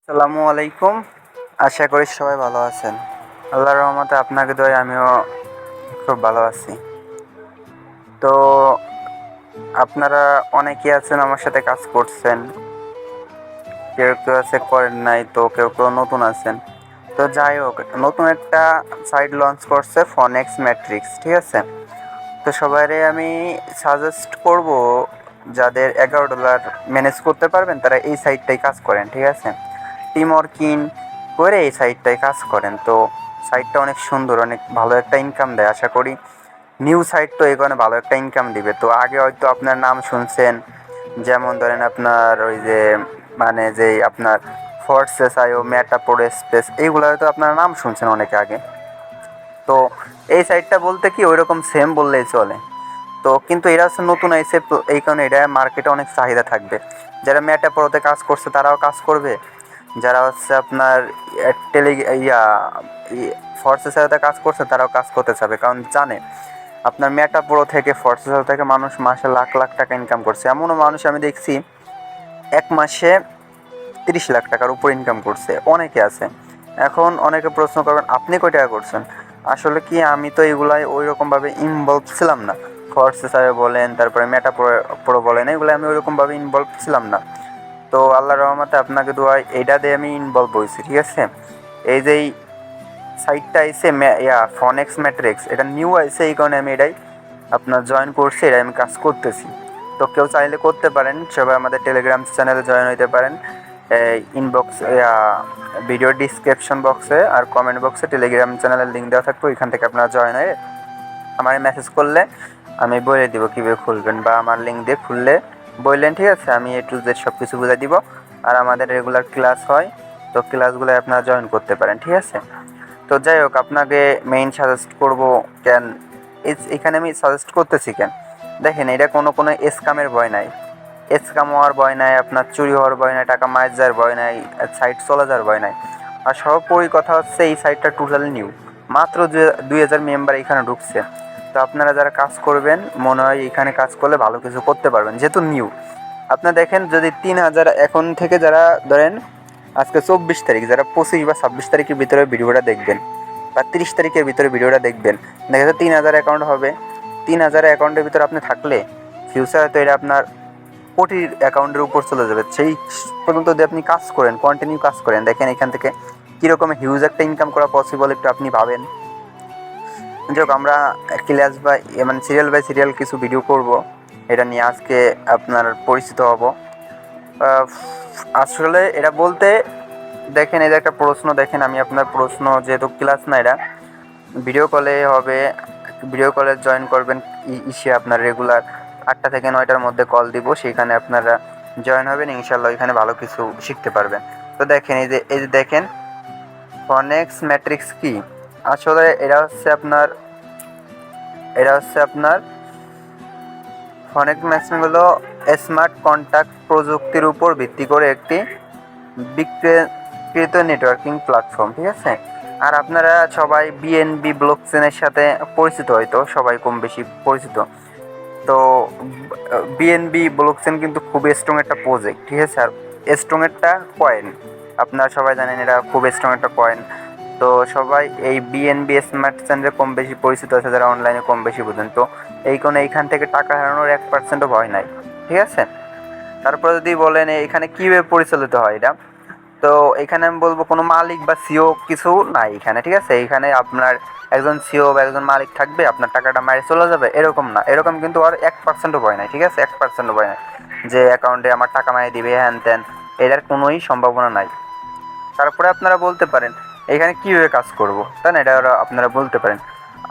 আসসালামু আলাইকুম। আশা করি সবাই ভালো আছেন। আল্লাহর রহমতে আপনাকে দয়ায় আমিও খুব ভালো আছি। তো আপনারা অনেকেই আছেন আমার সাথে কাজ করছেন, কেউ কেউ আছে করেন নাই, তো কেউ কেউ নতুন আছেন। তো যাই হোক, নতুন একটা সাইট লঞ্চ করছে ফনেক্স ম্যাট্রিক্স, ঠিক আছে। তো সবাইরে আমি সাজেস্ট করব, যাদের $11 ম্যানেজ করতে পারবেন তারা এই সাইটটাই কাজ করেন, ঠিক আছে। টিম ওয়ার্কিং করে এই সাইটটায় কাজ করেন। তো সাইটটা অনেক সুন্দর, অনেক ভালো একটা ইনকাম দেয়। আশা করি নিউ সাইট তো এই কারণে ভালো একটা ইনকাম দিবে। তো আগে হয়তো আপনার নাম শুনছেন, যেমন ধরেন আপনার ওই যে যেই আপনার ফোর্সেস আইও মেটাপোর স্পেস, এইগুলো হয়তো আপনার নাম শুনছেন অনেকে আগে। তো এই সাইটটা বলতে কি ওই রকম সেম বললেই চলে। তো কিন্তু এরা হচ্ছে নতুন আইসে, এই কারণে এটা মার্কেটে অনেক চাহিদা থাকবে। যারা মেটাপোরতে কাজ করছে তারাও কাজ করবে, যারা হচ্ছে আপনার টেলি ইয়া ফোর্সের সাথে কাজ করছে তারাও কাজ করতে চাবে, কারণ জানে আপনার মেটাপ্রো থেকে ফোর্সেস থেকে মানুষ মাসে লাখ লাখ টাকা ইনকাম করছে। এমনও মানুষ আমি দেখছি এক মাসে 30 লাখ টাকার উপর ইনকাম করছে, অনেকে আছে। এখন অনেকে প্রশ্ন করবেন আপনি কয় টাকা করছেন। আসলে কি আমি তো এগুলাই ওই রকমভাবে ইনভলভ ছিলাম না। ফোর্সেস বলেন, তারপরে মেটাপ্রো বলেন, এগুলো আমি ওই রকমভাবে ইনভলভ ছিলাম না। তো আল্লাহর রহমতে আপনাকে দোয়াই এইটা দিয়ে আমি ইনভলভ হয়েছি, ঠিক আছে। এই যে সাইটটা আইসে ফনেক্স ম্যাট্রিক্স, এটা নিউ আইসে, এই কারণে আমি এটাই আপনার জয়েন করছি, এটাই আমি কাজ করতেছি। তো কেউ চাইলে করতে পারেন, সবাই আমাদের টেলিগ্রাম চ্যানেলে জয়েন হইতে পারেন। ইনবক্স ভিডিও ডিসক্রিপশন বক্সে আর কমেন্ট বক্সে টেলিগ্রাম চ্যানেলের লিঙ্ক দেওয়া থাকবে, ওইখান থেকে আপনারা জয়েন হয়ে আমার মেসেজ করলে আমি বলে দিব কীভাবে খুলবেন, বা আমার লিঙ্ক দিয়ে খুললে বললেন, ঠিক আছে, আমি A to Z সব কিছু বুঝে দিব। আর আমাদের রেগুলার ক্লাস হয়, তো ক্লাসগুলো আপনারা জয়েন করতে পারেন, ঠিক আছে। তো যাই হোক, আপনাকে মেইন সাজেস্ট করব কেন এখানে আমি সাজেস্ট করতেছি কেন, দেখেন এটা কোনো স্ক্যামের ভয় নাই, স্ক্যাম হওয়ার ভয় নাই, আপনার চুরি হওয়ার ভয় নাই, টাকা মাইর যাওয়ার ভয় নাই, সাইট চলে যাওয়ার ভয় নাই। আর সর্বোপরি কথা হচ্ছে এই সাইটটা টোটালি নিউ, মাত্র 2000 মেম্বার এখানে ঢুকছে। তো আপনারা যারা কাজ করবেন মনে হয় এখানে কাজ করলে ভালো কিছু করতে পারবেন, যেহেতু নিউ। আপনার দেখেন যদি 3000 এখন থেকে যারা ধরেন আজকে 24 তারিখ, যারা 25 বা 26 তারিখের ভিতরে ভিডিওটা দেখবেন, বা 30 তারিখের ভিতরে ভিডিওটা দেখবেন, দেখা যাচ্ছে 3000 অ্যাকাউন্ট হবে। 3000 অ্যাকাউন্টের ভিতরে আপনি থাকলে ফিউচারে তো এটা আপনার কোটির অ্যাকাউন্টের উপর চলে যাবে। সেই পর্যন্ত যদি আপনি কাজ করেন, কন্টিনিউ কাজ করেন, দেখেন এখান থেকে কীরকম হিউজ একটা ইনকাম করা পসিবল, একটু আপনি ভাবেন। যাই হোক, আমরা class by serial by serial কিছু ভিডিও করব, এটা নিয়ে আজকে আপনার পরিচিত হব। আসলে এটা বলতে দেখেন, এই যে একটা প্রশ্ন, দেখেন আমি আপনার প্রশ্ন, যেহেতু ক্লাস না এটা ভিডিও কলে হবে, ভিডিও কলে জয়েন করবেন, আপনার রেগুলার 8টা থেকে 9টার মধ্যে কল দিব, সেখানে আপনারা জয়েন হবেন, ইনশাল্লাহ এখানে ভালো কিছু শিখতে পারবেন। তো দেখেন এই যে দেখেন ফনেক্স ম্যাট্রিক্স কি। আসলে এটা হচ্ছে আপনার ফনেক্স ম্যাট্রিক্স হলো স্মার্ট কন্ট্যাক্ট প্রযুক্তির উপর ভিত্তি করে একটি বিকৃত নেটওয়ার্কিং প্ল্যাটফর্ম, ঠিক আছে। আর আপনারা সবাই বিএনবি ব্লকচেনের সাথে পরিচিত, হয়তো সবাই কম বেশি পরিচিত। তো বিএনবি ব্লকচেন কিন্তু খুবই স্ট্রং একটা প্রজেক্ট, ঠিক আছে। আর স্ট্রং একটা কয়েন, আপনারা সবাই জানেন এটা খুব স্ট্রং একটা কয়েন। তো সবাই এই বিএনবি স্মার্ট চেনরে কম বেশি পরিচিত আছে, যারা অনলাইনে কম বেশি বুঝেন। তো এই কোনো এইখান থেকে টাকা হারানোর 1%ও ভয় নাই, ঠিক আছে। তারপরে যদি বলেন এখানে কীভাবে পরিচালিত হয় এটা, তো এখানে আমি বলবো কোনো মালিক বা সিও কিছু নাই এখানে, ঠিক আছে। এখানে আপনার একজন সিও বা একজন মালিক থাকবে, আপনার টাকাটা মারে চলে যাবে, এরকম না। এরকম কিন্তু আর 1%ও ভয় নাই, ঠিক আছে। 1%ও ভয় নাই যে অ্যাকাউন্টে আমার টাকা মারিয়ে দিবে হ্যান ত্যান, এটার কোনোই সম্ভাবনা নাই। তারপরে আপনারা বলতে পারেন এখানে কীভাবে কাজ করব, তাই না, এটা আপনারা বলতে পারেন।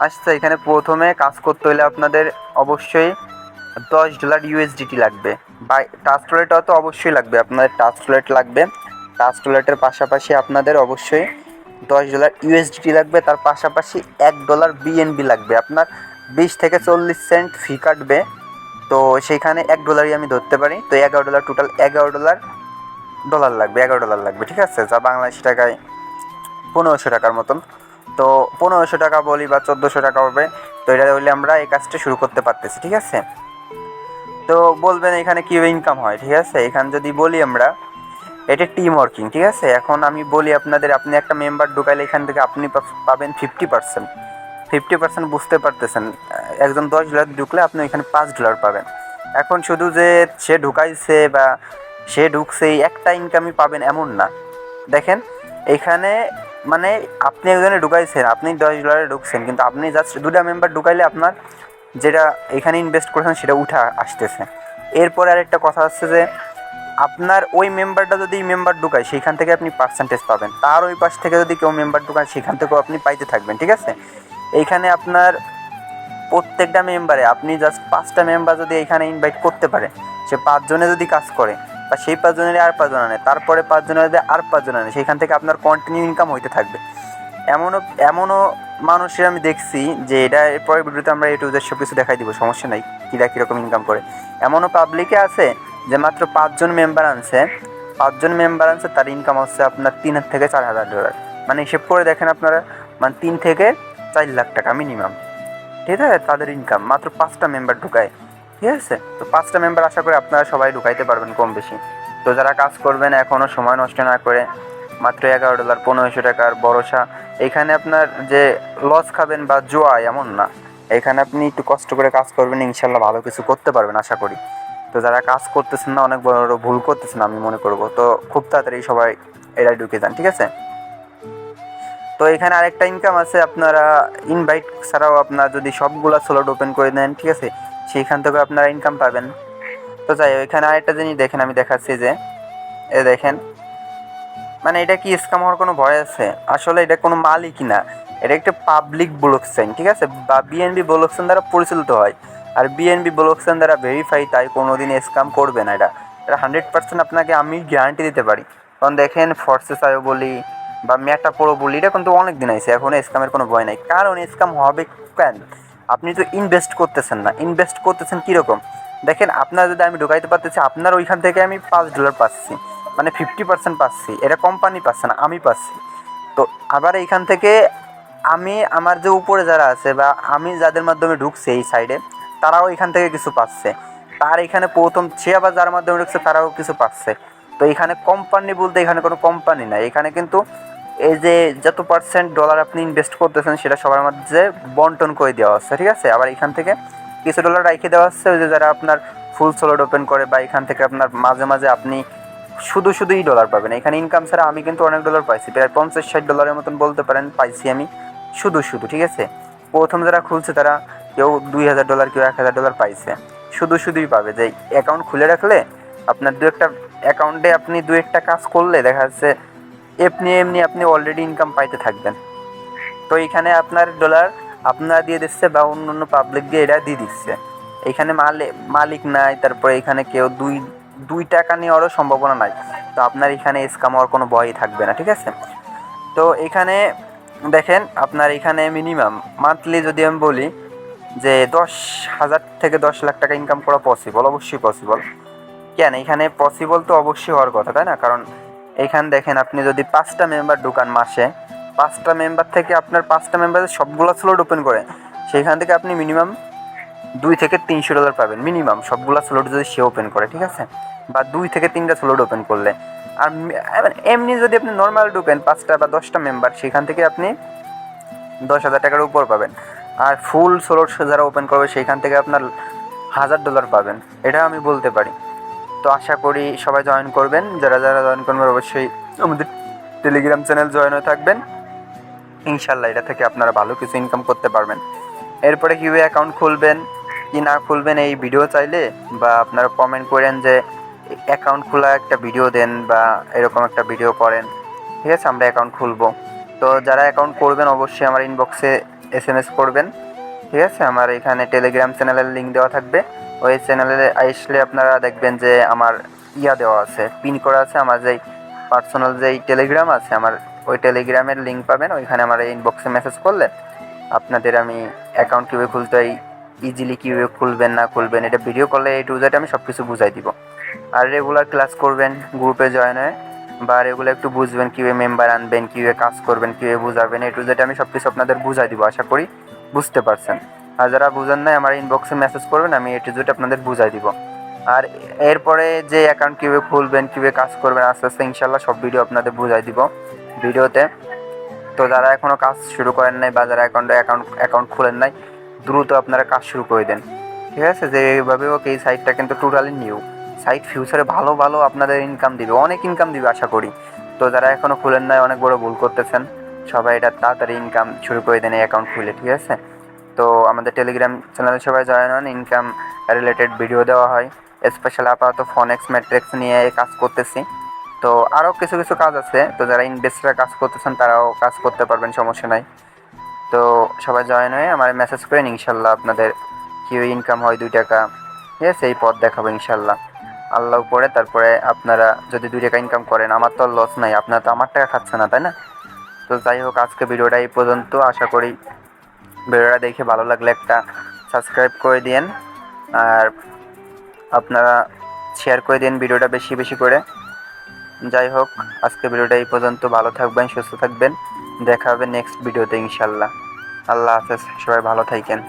আচ্ছা, এখানে প্রথমে কাজ করতে হলে আপনাদের অবশ্যই $10 ইউএসডিটি লাগবে, বা ট্রাস্ট ওয়ালেটও তো অবশ্যই লাগবে, আপনাদের ট্রাস্ট ওয়ালেট লাগবে। ট্রাস্ট ওয়ালেটের পাশাপাশি আপনাদের অবশ্যই $10 ইউএসডিটি লাগবে, তার পাশাপাশি $1 বিএনবি লাগবে। আপনার 20 থেকে 40 সেন্ট ফি কাটবে, তো সেইখানে $1ই আমি ধরতে পারি। তো $11, টোটাল $11 লাগবে, $11 লাগবে, ঠিক আছে, যা বাংলাদেশি টাকায় 1500 টাকার মতন। তো 1500 টাকা বলি বা 1400 টাকা হবে। তো এটা হলে আমরা এই কাজটা শুরু করতে পারতেছি, ঠিক আছে। তো বলবেন এখানে কীভাবে ইনকাম হয়, ঠিক আছে। এখানে যদি বলি আমরা, এটা টিম ওয়ার্কিং, ঠিক আছে। এখন আমি বলি আপনাদের, আপনি একটা মেম্বার ঢুকাইলে এখান থেকে আপনি পাবেন 50%। 50% বুঝতে পারতেছেন, একজন $10 ঢুকলে আপনি এখানে $5 পাবেন। এখন শুধু যে সে ঢুকাইছে বা সে ঢুকছে একটা ইনকামই পাবেন এমন না। দেখেন এখানে মানে আপনি একজনে ঢুকাইছেন, আপনি $10 ঢুকছেন, কিন্তু আপনি জাস্ট 2টা মেম্বার ঢুকাইলে আপনার যেটা এখানে ইনভেস্ট করেছেন সেটা উঠে আসতেছে। এরপরে আরেকটা কথা হচ্ছে যে আপনার ওই মেম্বারটা যদি মেম্বার ঢুকায় সেইখান থেকে আপনি পার্সেন্টেজ পাবেন, তার ওই পাশ থেকে যদি কেউ মেম্বার ঢুকায় সেখান থেকেও আপনি পাইতে থাকবেন, ঠিক আছে। এইখানে আপনার প্রত্যেকটা মেম্বারে আপনি জাস্ট 5টা মেম্বার যদি এখানে ইনভাইট করতে পারে, সে 5 জনে যদি কাজ করে বা সেই 5 জনের আর 5 জন আনে, তারপরে 5 জনের আর 5 জন আনে, সেখান থেকে আপনার কন্টিনিউ ইনকাম হইতে থাকবে। এমনও মানুষের আমি দেখছি যে এটা এরপরে ভিডিওতে আমরা এই টু জেড সব কিছু দেখাই দিব, সমস্যা নাই, কীরকম ইনকাম করে। এমনও পাবলিকে আছে যে মাত্র 5 জন মেম্বার আনছে, 5 জন মেম্বার আনছে, তার ইনকাম হচ্ছে আপনার $3,000 থেকে $4,000। মানে হিসেব করে দেখেন আপনারা, মানে 3 থেকে 4 লাখ টাকা মিনিমাম, ঠিক আছে, তাদের ইনকাম মাত্র 5টা মেম্বার ঢুকায়, ঠিক আছে। তো 5টা মেম্বার আশা করি আপনারা সবাই ঢুকাইতে পারবেন কম বেশি। তো যারা কাজ করবেন এখনও সময় নষ্ট না করে মাত্র $11 $1,500 টাকার ভরসা, এখানে আপনার যে লস খাবেন বা জোয়া এমন না, এখানে আপনি একটু কষ্ট করে কাজ করবেন, ইনশাল্লাহ ভালো কিছু করতে পারবেন আশা করি। তো যারা কাজ করতেছেন না, অনেক বড় বড় ভুল করতেছেন আমি মনে করব, তো খুব তাড়াতাড়ি সবাই এরাই ঢুকে যান, ঠিক আছে। তো এখানে আরেকটা ইনকাম আছে, আপনারা ইনভাইট ছাড়াও আপনার যদি সবগুলা স্লট ওপেন করে দেন, ঠিক আছে, সেইখান থেকে আপনারা ইনকাম পাবেন। তো যাই হোক, এখানে আরেকটা জিনিস দেখেন, আমি দেখাচ্ছি যে এ দেখেন, মানে এটা কি স্ক্যাম হওয়ার কোনো ভয় আছে? আসলে এটা কোনো মালিকই না, এটা একটা পাবলিক ব্লকচেন, ঠিক আছে, বা বিএনবি ব্লকচেন দ্বারা পরিচালিত হয়। আর বিএনবি ব্লকচেন দ্বারা ভেরিফাই, তাই কোনোদিন স্ক্যাম করবে না। এটা 100% আপনাকে আমি গ্যারান্টি দিতে পারি। কারণ দেখেন ফর্সেস আয়ো বলি বা মেটা প্রো বলি, এটা কিন্তু অনেক দিন আছে, এখন স্ক্যামের কোনো ভয় নাই। কারণ স্ক্যাম হবে কেন? আপনি তো ইনভেস্ট করতেছেন না, ইনভেস্ট করতেছেন কীরকম দেখেন, আপনার যদি আমি ঢুকাইতে পারতেছি, আপনার ওইখান থেকে আমি $5 পাচ্ছি, মানে 50% পাচ্ছি, এটা কোম্পানি পাচ্ছে না, আমি পাচ্ছি। তো আবার এইখান থেকে আমি আমার যে উপরে যারা আছে বা আমি যাদের মাধ্যমে ঢুকছে এই সাইডে, তারাও এখান থেকে কিছু পাচ্ছে। তার এখানে প্রথম সে আবার যার মাধ্যমে ঢুকছে তারাও কিছু পাচ্ছে। তো এখানে কোম্পানি বলতে এখানে কোনো কোম্পানি নাই, এখানে কিন্তু এই যে যত $% আপনি ইনভেস্ট করতেছেন সেটা সবার মধ্যে বন্টন করে দেওয়া হচ্ছে, ঠিক আছে। আবার এখান থেকে কিছু ডলার রেখে দেওয়া হচ্ছে ওই যে যারা আপনার ফুল স্লট ওপেন করে, বা এখান থেকে আপনার মাঝে মাঝে আপনি শুধুই ডলার পাবেন। এখানে ইনকাম ছাড়া আমি কিন্তু অনেক ডলার পাইছি, প্রায় $50-60 মতন বলতে পারেন পাইছি আমি শুধু, ঠিক আছে। প্রথম যারা খুলছে তারা কেউ $2,000 কেউ $1,000 পাইছে, শুধুই পাবে। যে অ্যাকাউন্ট খুলে রাখলে আপনার দু একটা অ্যাকাউন্টে আপনি দু একটা কাজ করলে দেখা যাচ্ছে এমনি আপনি অলরেডি ইনকাম পাইতে থাকবেন। তো এইখানে আপনার ডলার আপনারা দিয়ে দিচ্ছে বা অন্য পাবলিক দিয়ে এটা দিয়ে দিচ্ছে। এইখানে মালিক নাই, তারপরে এখানে কেউ দুই টাকা নেওয়ারও সম্ভাবনা নাই। তো আপনার এখানে স্ক্যাম হওয়ার কোনো ভয়ই থাকবে না, ঠিক আছে। তো এখানে দেখেন আপনার এখানে মিনিমাম মান্থলি যদি আমি বলি যে 10,000 থেকে 10 লাখ টাকা ইনকাম করা পসিবল, অবশ্যই পসিবল। কেন এখানে পসিবল তো অবশ্যই হওয়ার কথা, তাই না? কারণ এখানে দেখেন আপনি যদি 5টা মেম্বার ঢুকান মাসে, 5টা মেম্বার থেকে আপনার 5টা মেম্বারের সবগুলো স্লট ওপেন করে, সেইখান থেকে আপনি মিনিমাম $2 থেকে $300 পাবেন মিনিমাম, সবগুলো স্লট যদি সে ওপেন করে, ঠিক আছে, বা 2 থেকে 3টা স্লট ওপেন করলে। আর এমনি যদি আপনি নর্মাল ঢুকেন 5টা বা 10টা মেম্বার, সেখান থেকে আপনি 10,000 টাকার উপর পাবেন। আর ফুল স্লট যারা ওপেন করবে সেইখান থেকে আপনার $1,000 পাবেন, এটা আমি বলতে পারি। তো আশা করি সবাই জয়েন করবেন, যারা জয়েন করবেন অবশ্যই আমাদের টেলিগ্রাম চ্যানেল জয়েন হয়ে থাকবেন, ইনশাল্লাহ এটা থেকে আপনারা ভালো কিছু ইনকাম করতে পারবেন। এরপরে কীভাবে অ্যাকাউন্ট খুলবেন কি না খুলবেন এই ভিডিও চাইলে, বা আপনারা কমেন্ট করেন যে অ্যাকাউন্ট খোলা একটা ভিডিও দেন বা এরকম একটা ভিডিও করেন, ঠিক আছে, আমরা অ্যাকাউন্ট খুলবো। তো যারা অ্যাকাউন্ট করবেন অবশ্যই আমার ইনবক্সে SMS করবেন, ঠিক আছে। আমার এখানে টেলিগ্রাম চ্যানেলের লিঙ্ক দেওয়া থাকবে, ওই চ্যানেলে আসলে আপনারা দেখবেন যে আমার দেওয়া আছে, পিন করা আছে, আমার যেই পার্সোনাল যেই টেলিগ্রাম আছে আমার, ওই টেলিগ্রামের লিঙ্ক পাবেন। ওইখানে আমার ইনবক্সে মেসেজ করলে আপনাদের আমি অ্যাকাউন্ট কীভাবে খুলতে হয়, ইজিলি কীভাবে খুলবেন না খুলবেন, এটা ভিডিও কলে A to Z আমি সব কিছু বুঝাই দিব। আর রেগুলার ক্লাস করবেন গ্রুপে জয়েন হয়ে, বা রেগুলার একটু বুঝবেন কীভাবে মেম্বার আনবেন, কীভাবে কাজ করবেন, কীভাবে বুঝাবেন, A to Z আমি সব কিছু আপনাদের বুঝাই দিব, আশা করি বুঝতে পারছেন। আর যারা বুঝেন না আমার ইনবক্সে মেসেজ করবেন, আমি A to Z আপনাদের বুঝাই দিব। আর এরপরে যে অ্যাকাউন্ট কীভাবে খুলবেন, কীভাবে কাজ করবেন, আস্তে আস্তে ইনশাল্লাহ সব ভিডিও আপনাদের বুঝাই দিব ভিডিওতে। তো যারা এখনও কাজ শুরু করেন নাই বা যারা অ্যাকাউন্ট খুলেন নাই, দ্রুত আপনারা কাজ শুরু করে দেন, ঠিক আছে? যে এইভাবে হোক, এই সাইটটা কিন্তু টোটালি নিউ সাইট, ফিউচারে ভালো ভালো আপনাদের ইনকাম দিবে, অনেক ইনকাম দিবে আশা করি। তো যারা এখনও খুলেন নাই, অনেক বড় ভুল করতেছেন, সবাই এটা তাড়াতাড়ি ইনকাম শুরু করে দেন এই অ্যাকাউন্ট খুলে, ঠিক আছে? তো আমাদের টেলিগ্রাম চ্যানেলে সবাই জয়েন হন, ইনকাম রিলেটেড ভিডিও দেওয়া হয়। স্পেশাল আপাতত ফনেক্স ম্যাট্রিক্স নিয়ে কাজ করতেছি। তো আরও কিছু কিছু কাজ আছে, তো যারা ইনভেস্টররা কাজ করতেছেন তারাও কাজ করতে পারবেন, সমস্যা নাই। তো সবাই জয়েন হয়ে আমার মেসেজ করেন, ইনশাল্লাহ আপনাদের কীভাবে ইনকাম হয় 2 টাকা, ঠিক আছে? এই পথ দেখাবো ইনশাল্লাহ আল্লাহ উপরে। তারপরে আপনারা যদি 2 টাকা ইনকাম করেন, আমার তো লস নাই, আপনারা তো আমার টাকা খাচ্ছে না, তাই না? তো যাই হোক, আজকে ভিডিওটা এই পর্যন্ত। আশা করি ভিডিওটা দেখে ভালো লাগলে একটা সাবস্ক্রাইব করে দিন, আর আপনারা শেয়ার করে দিন ভিডিওটা বেশি বেশি করে। যাই হোক, আজকে ভিডিওটা এই পর্যন্ত। ভালো থাকবেন, সুস্থ থাকবেন, দেখা হবে নেক্সট ভিডিওতে ইনশাল্লাহ। আল্লাহ হাফেজ, সবাই ভালো থাকেন।